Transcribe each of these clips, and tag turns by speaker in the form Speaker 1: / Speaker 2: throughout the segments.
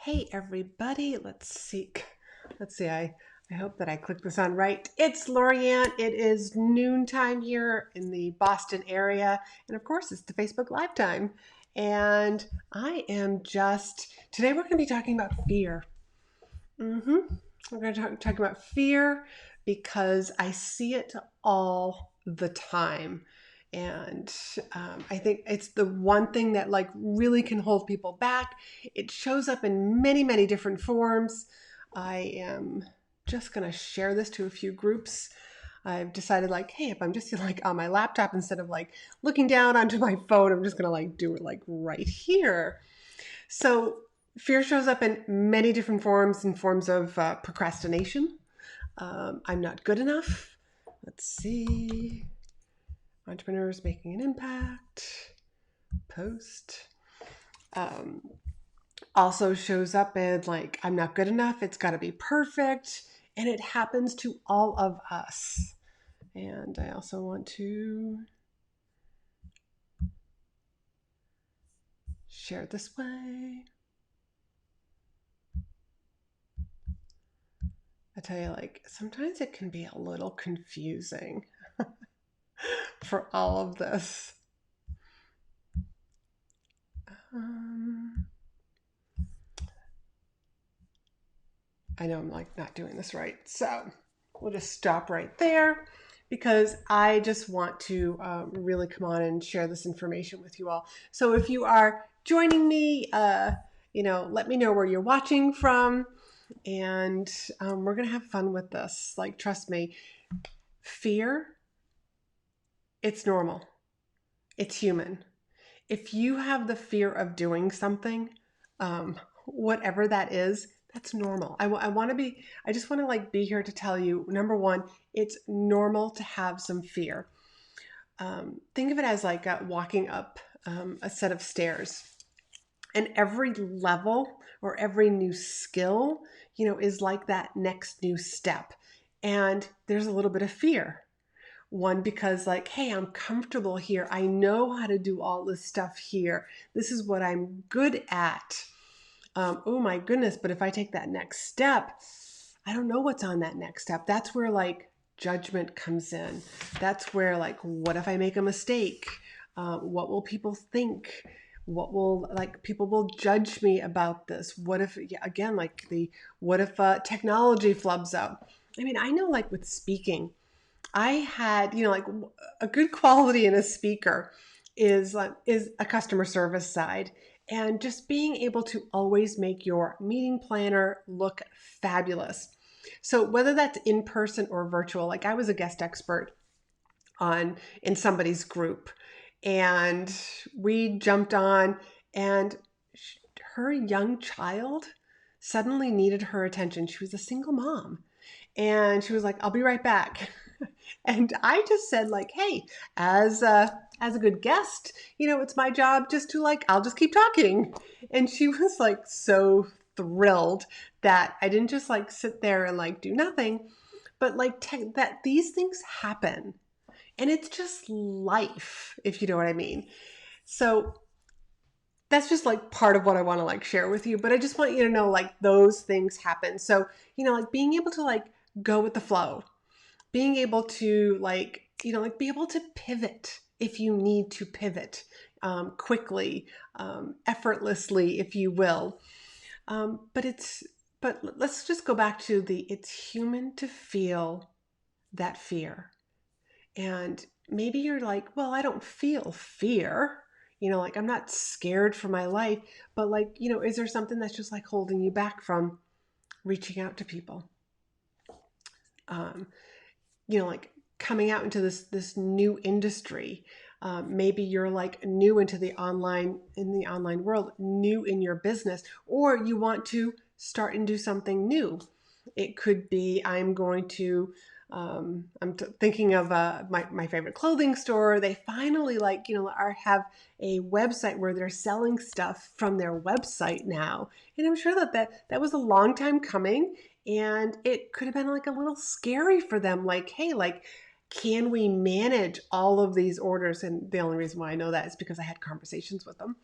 Speaker 1: Hey everybody, let's see. I hope that I clicked this on right. It's Laurie-Ann. It is noontime here in the Boston area. And of course, it's the Facebook Live time. And today we're going to be talking about fear. We're going to talk about fear because I see it all the time. And I think it's the one thing that like really can hold people back. It shows up in many, many different forms. I am just going to share this to a few groups. I've decided like, hey, if I'm just like on my laptop instead of like looking down onto my phone, I'm just going to like do it like right here. So fear shows up in many different forms, in forms of procrastination. I'm not good enough. Let's see. Entrepreneurs making an impact. Post. Also shows up in like, I'm not good enough. It's got to be perfect. And it happens to all of us. And I also want to share it this way. I tell you, like, sometimes it can be a little confusing for all of this. I know I'm like not doing this right. So we'll just stop right there because I just want to really come on and share this information with you all. So if you are joining me, let me know where you're watching from, and we're going to have fun with this. Like, trust me, fear, it's normal. It's human. If you have the fear of doing something, whatever that is, that's normal. I just want to like be here to tell you, number one, it's normal to have some fear. Think of it as like walking up a set of stairs, and every level or every new skill, is like that next new step. And there's a little bit of fear. One, because like, hey, I'm comfortable here. I know how to do all this stuff here. This is what I'm good at. Oh my goodness, but if I take that next step, I don't know what's on that next step. That's where like judgment comes in. That's where like, what if I make a mistake? What will people think? People will judge me about this? What if, again, what if technology flubs up? I mean, I know like with speaking, I had, like a good quality in a speaker is a customer service side, and just being able to always make your meeting planner look fabulous. So whether that's in person or virtual, like I was a guest expert in somebody's group, and we jumped on, and her young child suddenly needed her attention. She was a single mom, and she was like, I'll be right back. And I just said like, hey, as a good guest, it's my job just to like, I'll just keep talking. And she was like so thrilled that I didn't just like sit there and like do nothing, but like that these things happen. And it's just life, if you know what I mean. So that's just like part of what I want to like share with you. But I just want you to know like those things happen. So, like being able to like go with the flow, being able to like be able to pivot if you need to pivot quickly, effortlessly, if you will. But let's just go back to it's human to feel that fear. And maybe you're like, well, I don't feel fear. Like I'm not scared for my life, but like, is there something that's just like holding you back from reaching out to people? Like coming out into this new industry. Maybe you're like new into the online world, new in your business, or you want to start and do something new. It could be thinking of my favorite clothing store. They finally have a website where they're selling stuff from their website now. And I'm sure that was a long time coming, and it could have been like a little scary for them. Like, hey, like, can we manage all of these orders? And the only reason why I know that is because I had conversations with them.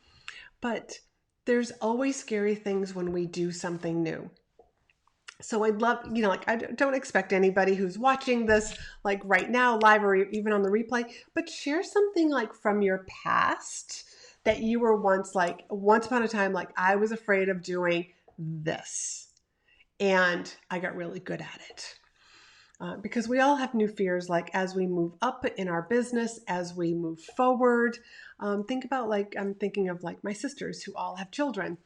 Speaker 1: But there's always scary things when we do something new. So I'd love, like I don't expect anybody who's watching this like right now, live or even on the replay, but share something like from your past that you were once upon a time, like I was afraid of doing this and I got really good at it. Because we all have new fears, like as we move up in our business, as we move forward. Think about I'm thinking of like my sisters who all have children.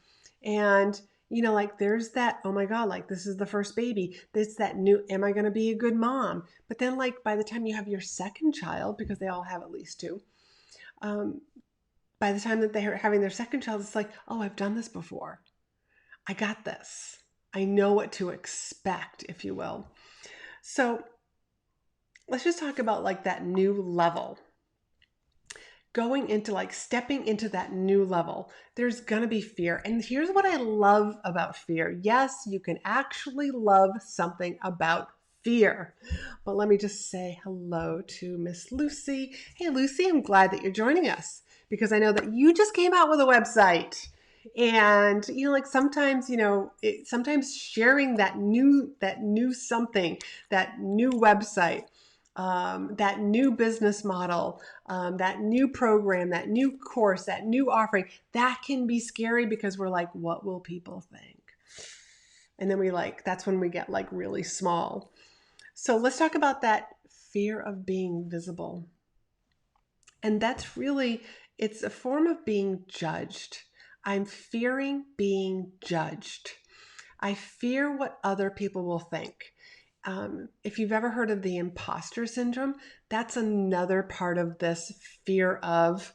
Speaker 1: And, like there's that, oh my God, like this is the first baby. There's that new, am I going to be a good mom? But then like by the time you have your second child, because they all have at least two, by the time that they're having their second child, it's like, oh, I've done this before. I got this. I know what to expect, if you will. So let's just talk about like that new level. Going into stepping into that new level, there's going to be fear. And here's what I love about fear. Yes, you can actually love something about fear. But let me just say hello to Miss Lucy. Hey, Lucy, I'm glad that you're joining us because I know that you just came out with a website. And sometimes sometimes sharing that new something, that new website, that new business model, that new program, that new course, that new offering, that can be scary because we're like, what will people think? And then that's when we get really small. So let's talk about that fear of being visible. And that's really, it's a form of being judged. I'm fearing being judged. I fear what other people will think. If you've ever heard of the imposter syndrome, that's another part of this fear of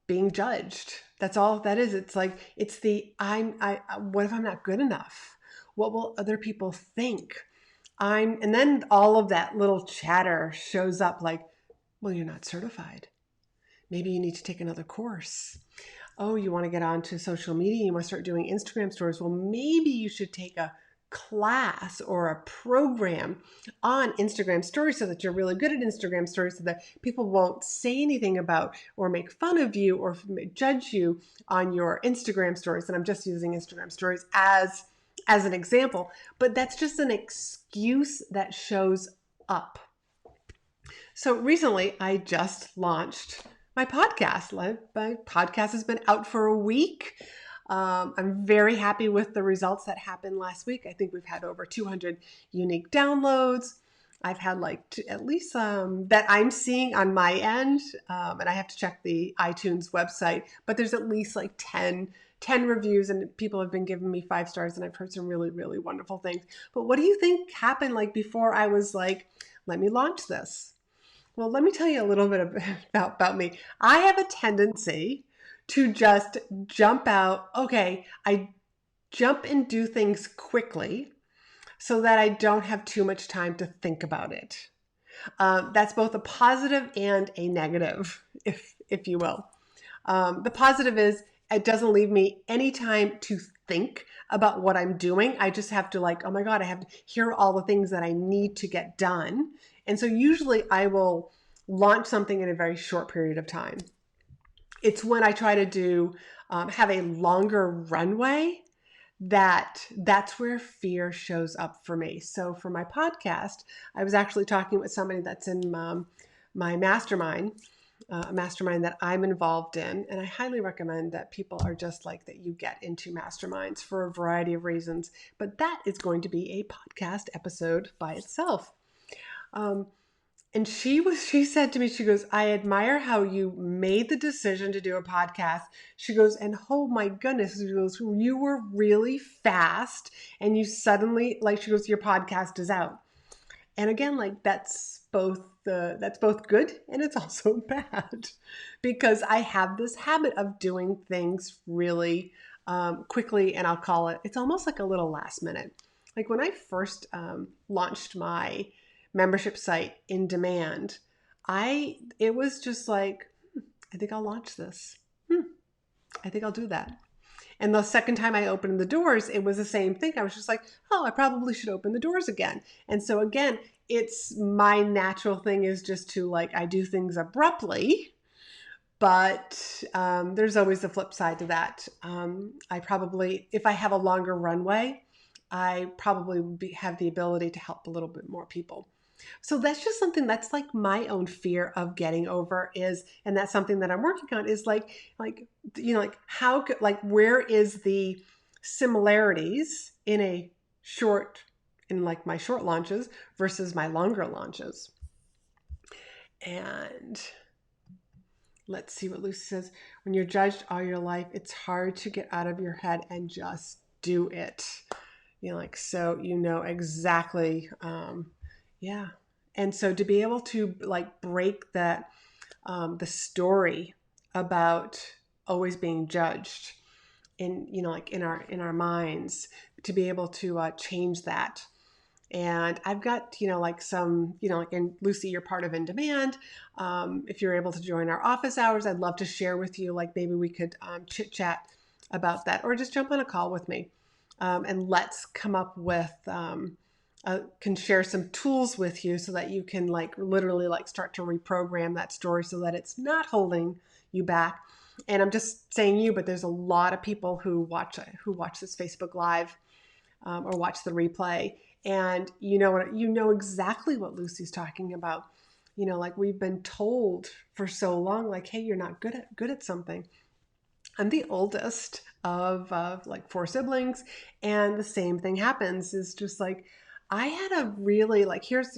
Speaker 1: being judged. That's all that is. It's like, it's what if I'm not good enough? What will other people think? And then all of that little chatter shows up like, well, you're not certified. Maybe you need to take another course. Oh, you want to get onto social media, you want to start doing Instagram stories. Well, maybe you should take a class or a program on Instagram stories so that you're really good at Instagram stories so that people won't say anything about or make fun of you or judge you on your Instagram stories. And I'm just using Instagram stories as an example, but that's just an excuse that shows up. So recently I just launched my podcast. My podcast has been out for a week. I'm very happy with the results that happened last week. I think we've had over 200 unique downloads. I've had at least that I'm seeing on my end, and I have to check the iTunes website, but there's at least 10 reviews and people have been giving me 5 stars and I've heard some really, really wonderful things. But what do you think happened before I was like, let me launch this? Well, let me tell you a little bit about me. I have a tendency to just jump out. Okay, I jump and do things quickly so that I don't have too much time to think about it. That's both a positive and a negative, if you will. The positive is it doesn't leave me any time to think about what I'm doing. I just have to oh my God, I have to hear all the things that I need to get done. And so usually I will launch something in a very short period of time. It's when I try to have a longer runway that's where fear shows up for me. So for my podcast, I was actually talking with somebody that's in my mastermind, a mastermind that I'm involved in. And I highly recommend that people are just like that. You get into masterminds for a variety of reasons, but that is going to be a podcast episode by itself. And she said to me, she goes, I admire how you made the decision to do a podcast. She goes, and oh my goodness, she goes, you were really fast and you suddenly, she goes, your podcast is out. And again, that's both good and it's also bad because I have this habit of doing things really quickly, and I'll call it's almost like a little last minute. Like when I first launched my membership site In Demand, it was just I think I'll launch this. I think I'll do that. And the second time I opened the doors, it was the same thing. I was just like, oh, I probably should open the doors again. And so again, it's my natural thing is just to I do things abruptly, But there's always the flip side to that. I probably, if I have a longer runway, I probably would have the ability to help a little bit more people. So that's just something that's like my own fear of getting over is, and that's something that I'm working on is like how could, like, where is the similarities in a short, in like my short launches versus my longer launches. And let's see what Lucy says. When you're judged all your life, it's hard to get out of your head and just do it. Like, so exactly. Yeah. And so to be able to like break that, the story about always being judged in, like in our minds, to be able to change that. And I've got, like some, like in Lucy, you're part of In Demand. If you're able to join our office hours, I'd love to share with you, like maybe we could chit chat about that, or just jump on a call with me. And let's come up with, can share some tools with you so that you can like literally like start to reprogram that story so that it's not holding you back. And I'm just saying you, but there's a lot of people who watch this Facebook Live, or watch the replay. And you know exactly what Lucy's talking about. Like we've been told for so long, like, hey, you're not good at something. I'm the oldest of like 4 siblings, and the same thing happens. Is just like I had a really like here's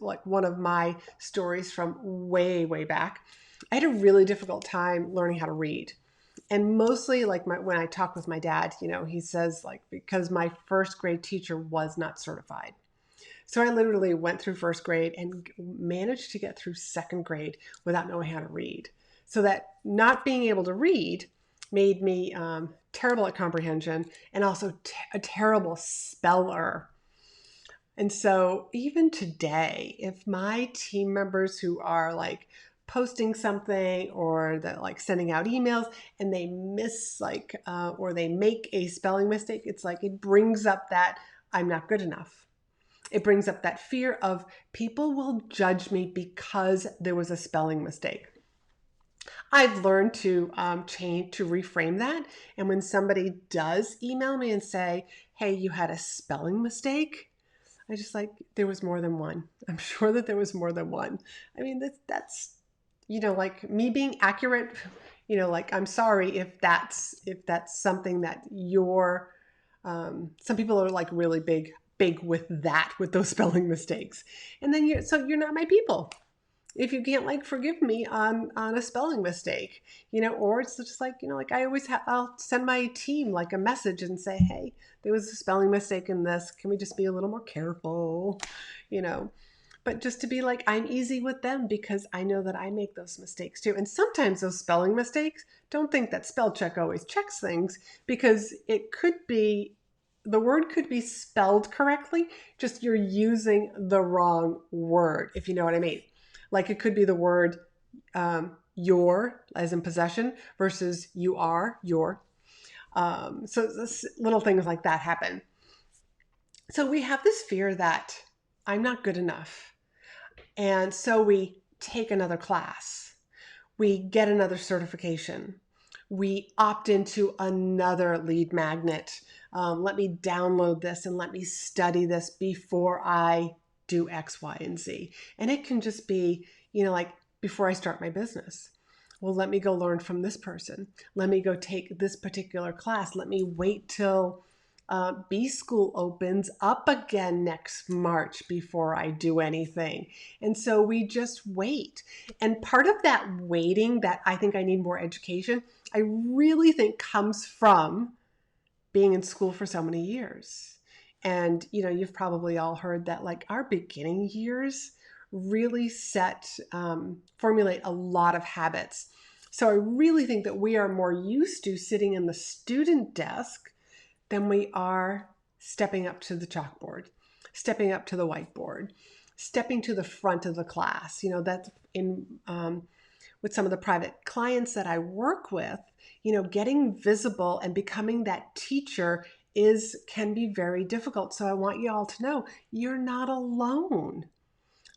Speaker 1: like one of my stories from way back. I had a really difficult time learning how to read. And mostly like when I talk with my dad, he says like, because my first grade teacher was not certified. So I literally went through first grade and managed to get through second grade without knowing how to read. So that not being able to read made me terrible at comprehension and also a terrible speller. And so even today, if my team members who are like posting something or that like sending out emails and they miss like, or they make a spelling mistake, it's like it brings up that I'm not good enough. It brings up that fear of people will judge me because there was a spelling mistake. I've learned to change, to reframe that. And when somebody does email me and say, hey, you had a spelling mistake, I just like, there was more than one. I'm sure that there was more than one. I mean, that's like me being accurate, like, I'm sorry if that's something that you're, some people are like really big with those spelling mistakes. And then you're not my people if you can't like forgive me on a spelling mistake, or it's just like, like I always I'll send my team like a message and say, hey, there was a spelling mistake in this. Can we just be a little more careful, but just to be like, I'm easy with them because I know that I make those mistakes too. And sometimes those spelling mistakes, don't think that spell check always checks things, because it could be, the word could be spelled correctly, just you're using the wrong word, if you know what I mean. Like it could be the word your, as in possession, versus you are, your. So little things like that happen. So we have this fear that I'm not good enough. And so we take another class. We get another certification. We opt into another lead magnet. Let me download this and let me study this before I do X, Y, and Z. And it can just be, like before I start my business. Well, let me go learn from this person. Let me go take this particular class. Let me wait till B School opens up again next March before I do anything. And so we just wait. And part of that waiting, that I think I need more education, I really think comes from being in school for so many years. And, you've probably all heard that like our beginning years really formulate a lot of habits. So I really think that we are more used to sitting in the student desk than we are stepping up to the chalkboard, stepping up to the whiteboard, stepping to the front of the class. That's in with some of the private clients that I work with, getting visible and becoming that teacher can be very difficult. So I want you all to know you're not alone.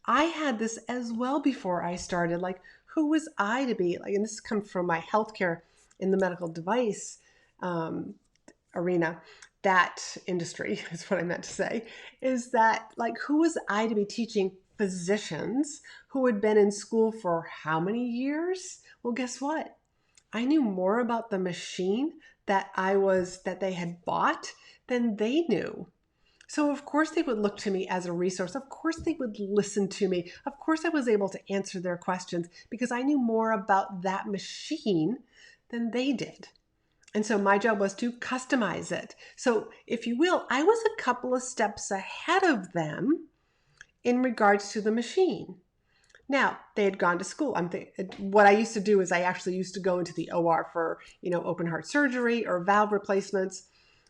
Speaker 1: I had this as well before I started. Like, who was I to be like, and this comes from my healthcare in the medical device arena, that industry is what I meant to say, is that like, who was I to be teaching physicians who had been in school for how many years? Well, guess what? I knew more about the machine that they had bought than they knew. So of course they would look to me as a resource. Of course they would listen to me. Of course I was able to answer their questions because I knew more about that machine than they did. And so my job was to customize it. So if you will, I was a couple of steps ahead of them in regards to the machine. Now, they had gone to school. What I used to do is I actually used to go into the OR for, open heart surgery or valve replacements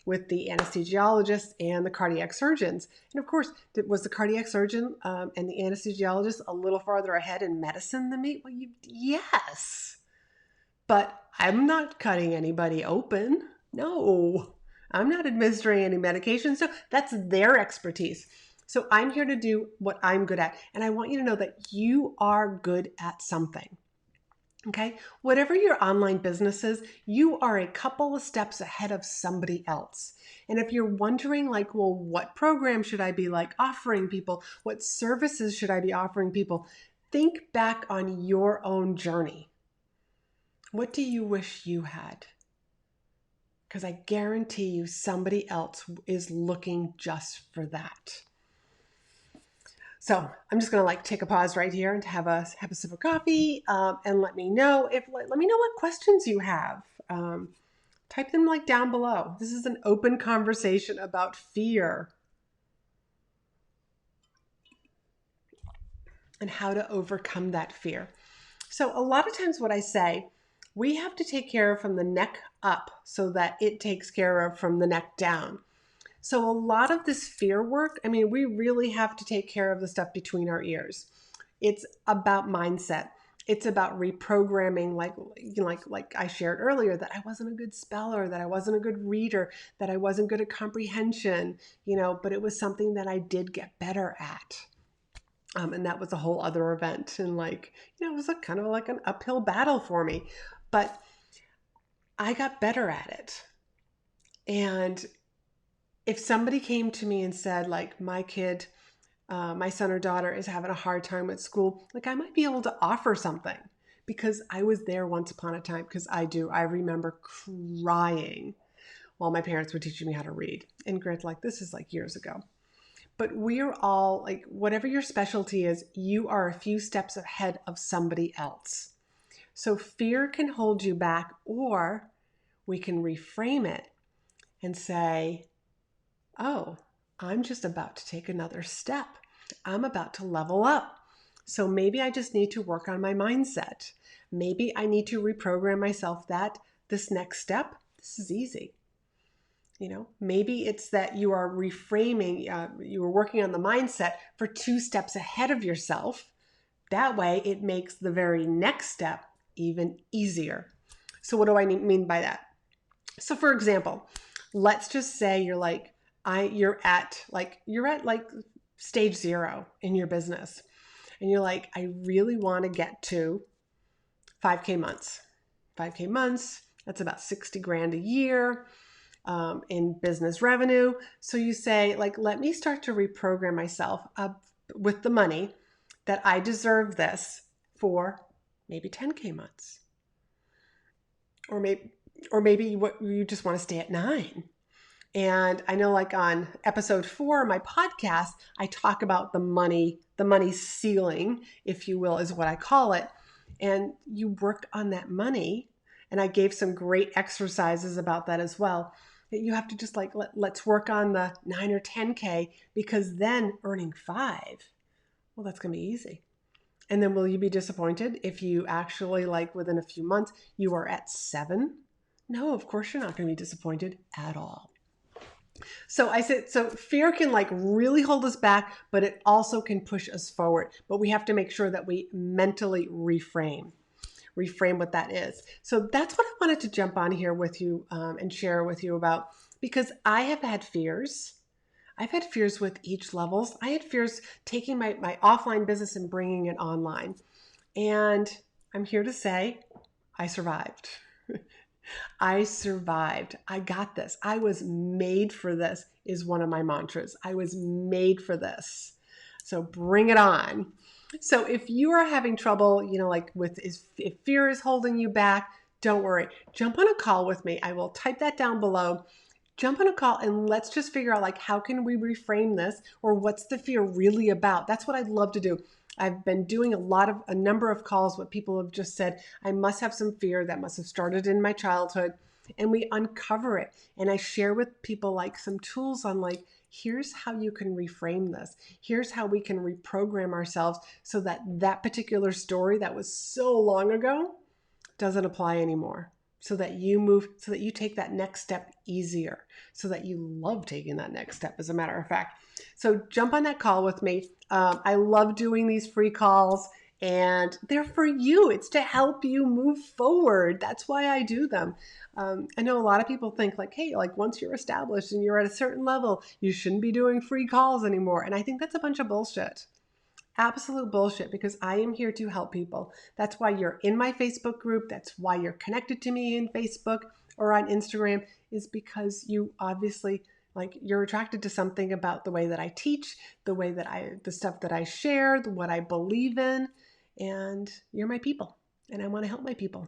Speaker 1: with the anesthesiologist and the cardiac surgeons. And of course, was the cardiac surgeon and the anesthesiologist a little farther ahead in medicine than me? Well, yes. But I'm not cutting anybody open. No, I'm not administering any medication. So that's their expertise. So I'm here to do what I'm good at. And I want you to know that you are good at something. Okay? Whatever your online business is, you are a couple of steps ahead of somebody else. And if you're wondering like, well, what program should I be like offering people? What services should I be offering people? Think back on your own journey. What do you wish you had? Because I guarantee you somebody else is looking just for that. So I'm just gonna take a pause right here and have a sip of coffee, and let me know what questions you have. Type them down below. This is an open conversation about fear and how to overcome that fear. So a lot of times what I say, we have to take care of from the neck up so that it takes care of from the neck down. So a lot of this fear work, we really have to take care of the stuff between our ears. It's about mindset. It's about reprogramming, like I shared earlier, that I wasn't a good speller, that I wasn't a good reader, that I wasn't good at comprehension, but it was something that I did get better at. And that was a whole other event. And it was kind of like an uphill battle for me, but I got better at it. And if somebody came to me and said, my kid, my son or daughter is having a hard time at school, I might be able to offer something because I was there once upon a time, because I remember crying while my parents were teaching me how to read. And granted, this is years ago. But we're all whatever your specialty is, you are a few steps ahead of somebody else. So fear can hold you back, or we can reframe it and say, oh, I'm just about to take another step. I'm about to level up. So maybe I just need to work on my mindset. Maybe I need to reprogram myself that this next step, this is easy. Maybe it's that you are reframing, you are working on the mindset for 2 steps ahead of yourself. That way it makes the very next step even easier. So what do I mean by that? So for example, let's just say you're at stage 0 in your business. And you're like, I really want to get to 5K months. 5K months, that's about 60 grand a year. In business revenue. So you say, let me start to reprogram myself with the money that I deserve this for maybe 10K months. Or maybe you just want to stay at 9. And I know on episode 4 of my podcast, I talk about the money ceiling, if you will, is what I call it. And you work on that money. And I gave some great exercises about that as well. You have to just let's work on the 9 or 10K, because then earning 5, well, that's going to be easy. And then will you be disappointed if you actually within a few months you are at 7? No, of course you're not going to be disappointed at all. So I said, so fear can really hold us back, but it also can push us forward. But we have to make sure that we mentally reframe what that is. So that's what I wanted to jump on here with you and share with you about, because I have had fears. I've had fears with each levels. I had fears taking my offline business and bringing it online. And I'm here to say I survived. I survived. I got this. I was made for this is one of my mantras. I was made for this. So bring it on. So if you are having trouble, like if fear is holding you back, don't worry. Jump on a call with me. I will type that down below. Jump on a call and let's just figure out like how can we reframe this, or what's the fear really about? That's what I'd love to do. I've been doing a number of calls where people have just said, I must have some fear that must have started in my childhood, and we uncover it. And I share with people like some tools on like, here's how you can reframe this. Here's how we can reprogram ourselves so that that particular story that was so long ago doesn't apply anymore. So that you take that next step easier, so that you love taking that next step, as a matter of fact. So jump on that call with me. I love doing these free calls, and they're for you. It's to help you move forward. That's why I do them. I know a lot of people think like, hey, like once you're established and you're at a certain level, you shouldn't be doing free calls anymore. And I think that's a bunch of bullshit. Absolute bullshit, because I am here to help people. That's why you're in my Facebook group. That's why you're connected to me in Facebook or on Instagram, is because you obviously like you're attracted to something about the way that I teach, the stuff that I share, what I believe in, and you're my people and I want to help my people.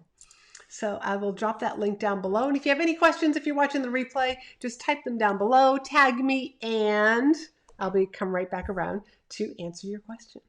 Speaker 1: So I will drop that link down below. And if you have any questions, if you're watching the replay, just type them down below, tag me, and I'll come right back around to answer your question.